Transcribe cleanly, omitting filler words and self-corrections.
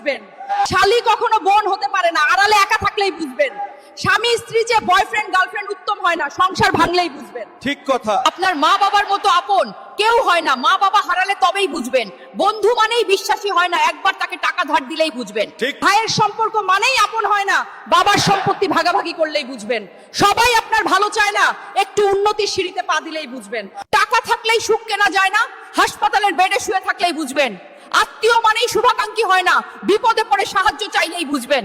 বুঝবেন। শালী কখনো বোন হতে পারে না, আড়ালে একা থাকলেই বুঝবেন। স্বামী স্ত্রী যে বয়ফ্রেন্ড গার্লফ্রেন্ড উত্তম হয় না, সংসার ভাঙলেই বুঝবেন। ঠিক কথা। আপনার মা বাবার মতো আপন কেউ হয় না, মা বাবা হারালে তবেই বুঝবেন। বন্ধু মানেই বিশ্বাসী হয় না, একবার তাকে টাকা ধার দিলেই বুঝবেন। ঠিক। ভাইয়ের সম্পর্ক মানেই আপন হয় না, বাবার সম্পত্তি ভাগাভাগি করলেই বুঝবেন। সবাই আপনার ভালো চায় না, একটু উন্নতির সিঁড়িতে পা দিলেই বুঝবেন। টাকা থাকলেই সুখ কেনা যায় না, হাসপাতালের বেডে শুয়ে থাকলেই বুঝবেন। আত্মীয় মানেই শুভাকাঙ্ক্ষী হয় না, বিপদে পড়ে সাহায্য চাইলেই বুঝবেন।